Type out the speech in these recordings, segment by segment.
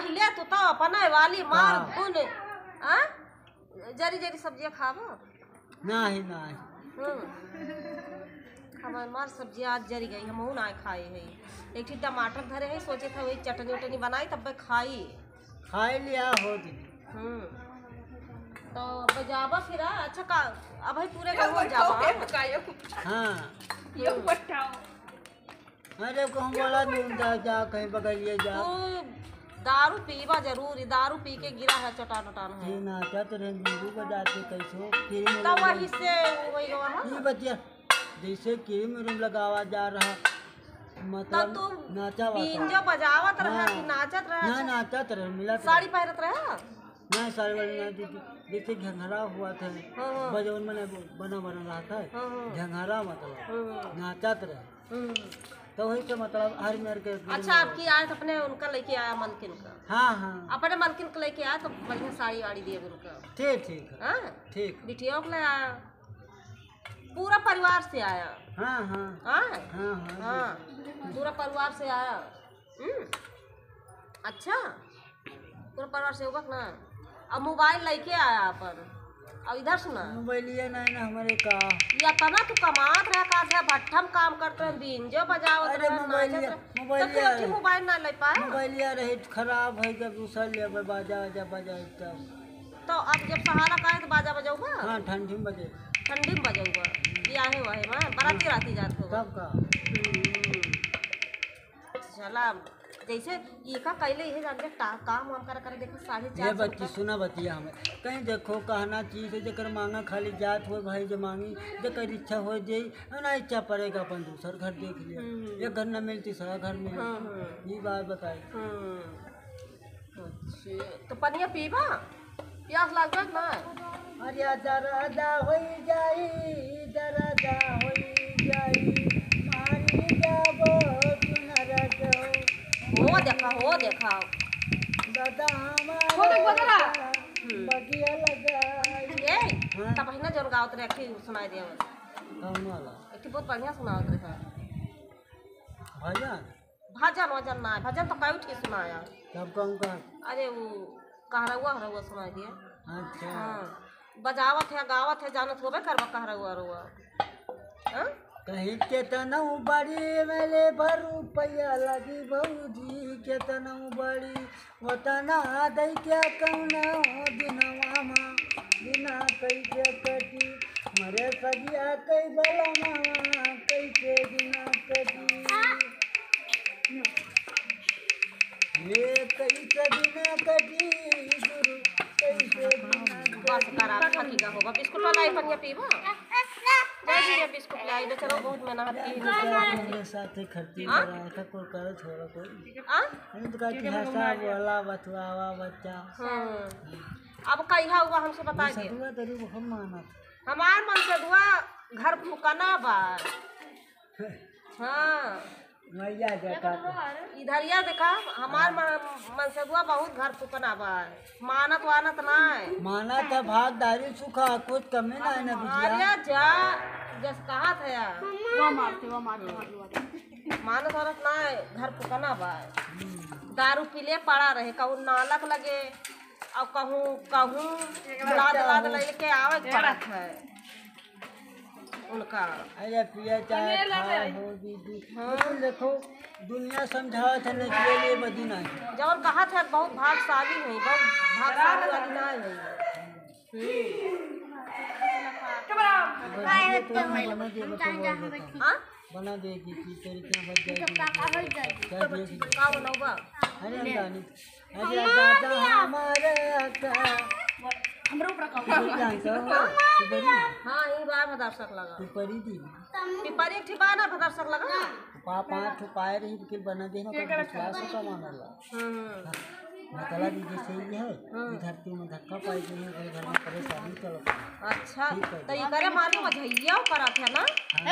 पहले तो अपने वाली मार गुन जरी जरी सब्जियां खाबो नहीं नहीं हमारे मार सब्जी आज जरी गई हम ना खाए है। एक ठी टमाटर धरे है सोचे था वही चटनी उटनी बनाई तब खाई खाई लिया हो दी। तो बजावा फिर अच्छा का अब भाई पूरे गाँव में जावा। हाँ अरे को हम बोला नहीं जा कहीं बगलिए जा दारू पीवा जरूर दारू पी के गिरा है चटान उटान है ना क्या तो नींबू बजाते कैसो तब वही से वही ये बच्चा जैसे क्रीम व्रीम लगावा जा रहा मतलब तो नाचा बींजो बजावत रहा कि नाचत रहा ना नाचत रहे मिला साड़ी पहनत रहा नहीं साड़ी वाली ना दीदी जैसे घंघरा हुआ था बजौन में बना रहा था घंघरा मतलब नाचत रहे तो वही तो मतलब हर मेर के। अच्छा आपकी आयत अपने उनका लेके आया मलकिन का। हाँ हाँ अपने मलकिन को लेके आया तो बढ़िया साड़ी वाड़ी दिए उनका। ठीक ठीक ठीक बिटिया को ले आया पूरा परिवार से आया। हाँ हाँ हाँ हाँ हाँ पूरा परिवार से आया। अच्छा पूरा परिवार से होगा ना। अब मोबाइल लेके आया अपन अब इधर सुना मोबाइल ये नहीं ना हमारे का या तना तू कमात रहा का से भट्ठम काम करते हैं बींजो बजावत रहे मोबाइल ना ले पाए मोबाइल या रहे खराब है जब दूसरा ले बाजा बजा तो अब जब सहारा का है तो बाजा बजाऊगा। हाँ ठंडी में बजाऊगा ये आहे वाहे में बराती राती जात हो कब का चला जैसे इका कैले ये जान के काम वाम कर देखो 4:30 ये बच्ची सुना बतिया हमें कहीं देखो कहना चीज है जकर मांगा खाली जात हो भाई जो मांगी जकर इच्छा हो जाई ना इच्छा पड़ेगा अपन दूसर घर देख लिया एक घर न मिलती सारा घर में ये बात बताई। तो पनिया पीबा प्यास लागत ना अरे दरादा हो जाई दरादा हो जाई मारी जाबो हो देखा दादा बगिया लगा ये तब है ना जोन गावत रे की सुनाई दे कौन वाला एक बहुत बढ़िया सुनावत रे भजन भजन ना भजन तो कई उठ के सुनाया कब कौन का अरे वो कहरवा सुनाई दिया। अच्छा हाँ बजावत है गावत है जानत होबे करबा कहरवा कहीं के तनऊ बड़ी मेले भर रुपया लगी भौजी के तनऊ बड़ी वतना दई क्या कौना दिनवा बिना कई के कटी मरे सगिया कई बलमा कई के बिना कटी ये कई के बिना कटी गुरु कई के बिना बस करा थकी का होगा बिस्कुट वाला आई पनिया पीबा ये बिस्कुट लाई दे चलो बहुत मेहनत की मेरे साथ खर्ची करा था कोई कर छोड़ा कोई हम तो कहती है सब वाला बतवावा बच्चा। अब कहिया हुआ हमसे बता दे सदुआ तेरी हम माना हमार मन से दुआ घर फुकाना बा। हाँ मैया देखा इधरिया देखा हमार मन से दुआ बहुत घर फुकना बा मानत वानत ना माना था भागदारी सुखा कुछ कमी ना है ना बिटिया जा जस कहा था यार वो मारते मानत वानत ना घर फुकना बा दारू पीले पड़ा रहे कहूँ नालक लगे और कहूँ लाद लेके आवे पड़त है उनका। अरे पिया चाहे हो दीदी देखो दुनिया समझावत है नहीं के लिए बदी नहीं जब कहा था बहुत भागशाली है बहुत भागशाली वाली ना है बना देगी तेरी क्या बच जाएगी का बनौबा अरे जानी अरे दादा हमारे हमरो ऊपर का हां ई बार भदरसक लगा पिपरी दी पिपरी एक ठिबा ना भदरसक लगा पापा ठुपाए रही कि बना देना का विश्वास का मानला मतलब जैसे ये है धरती में धक्का पाई गई है घर में परेशानी चलो। अच्छा तो ये करे मालूम भैया करा था ना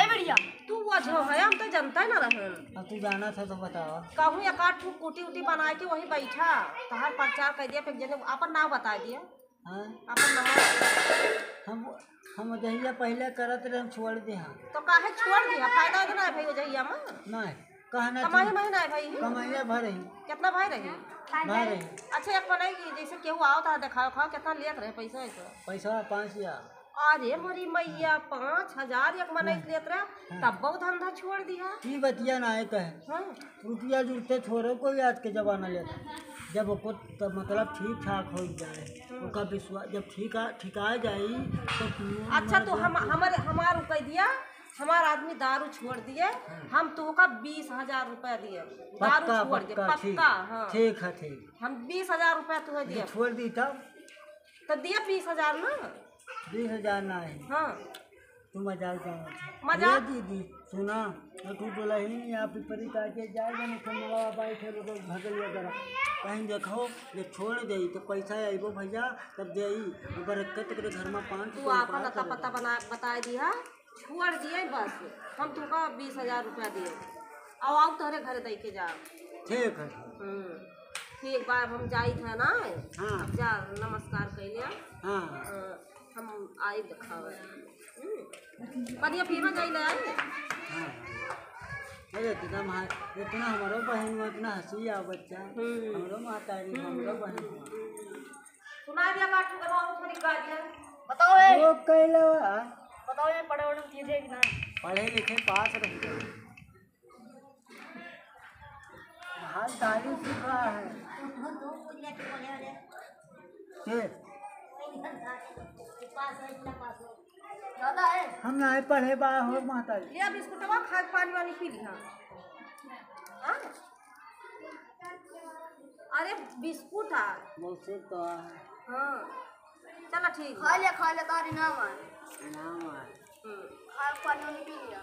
ए बढ़िया तू वो है हम तो जनता ही ना रहन तू जाना था तो बतावा कहूँ एक आठ कुटी उटी बना के वही बैठा तहार प्रचार कर दिया फिर जने अपन नाम बता दिया अपन नंबर हम जहिया पहले करत रहे हम छोड़ दे तो काहे छोड़ दिया फायदा इतना है भाई जहिया में नहीं कहना कमाई महीना है भाई कमाइया भर रही कितना भाई रही मारे अच्छा एक बनाएगी जैसे केहू आओ था दिखाओ खाओ कितना लेत रहे पैसा ऐसा पैसा 5,000 अरे मोरी मैया 5,000 एक मनाई लेत रहे तब बहुत धंधा छोड़ दिया की बतिया ना है कहे हाँ रुपया जुड़ते छोड़ो कोई आज के जमाना लेता जब ओको तब मतलब ठीक ठाक हो जाए ओका विश्वास जब ठिका जाई तो अच्छा तो हमार कह दिया हमार आदमी दारू छोड़ दिए हम तो का 20,000 रुपया दिए दारू छोड़ दिए पक्का हाँ ठीक है ठीक हम 20,000 रुपया तुम्हें दिए छोड़ दी तब तो दिए 20,000 ना 20,000 ना है हाँ तू मजाक मजाक दीदी सुना तू बोला ही यहाँ पिपरी काटे जाएगा नहीं तो मवा बैठे लोग भगल जरा कहीं देखो ये छोड़ दे तो पैसा आइबो भैया तब दे बरकत के घर में 5 तू आपका लता पता बता दिया छोड़ दिए बस हम तुमका 20,000 रुपया दिए आओ तोहरे घर दे के जा ठीक है ठीक बार हम जाई थे ना हाँ जा नमस्कार कैलिया हाँ हम आई दिखावे बढ़िया पीवा जाई ले आई हाँ अरे इतना हमारो बहन में इतना हंसी आ बच्चा हमारो माता हमारो बहन सुना दिया बात बताओ थोड़ी गाड़ी बताओ वो कैलवा बताओ ये पढ़े वढ़े कीजिए कि ना पढ़े लिखे पास रहे हाथ दारू सीख रहा है ज्यादा है हम ना पढ़े बा हो माता जी लिया बिस्कुटवा खा पानी वानी पी लिया हाँ? अरे बिस्कुट है बहुत से तो हाँ चलो ठीक खा ले तारी नाम है नाम है खा पानी पी लिया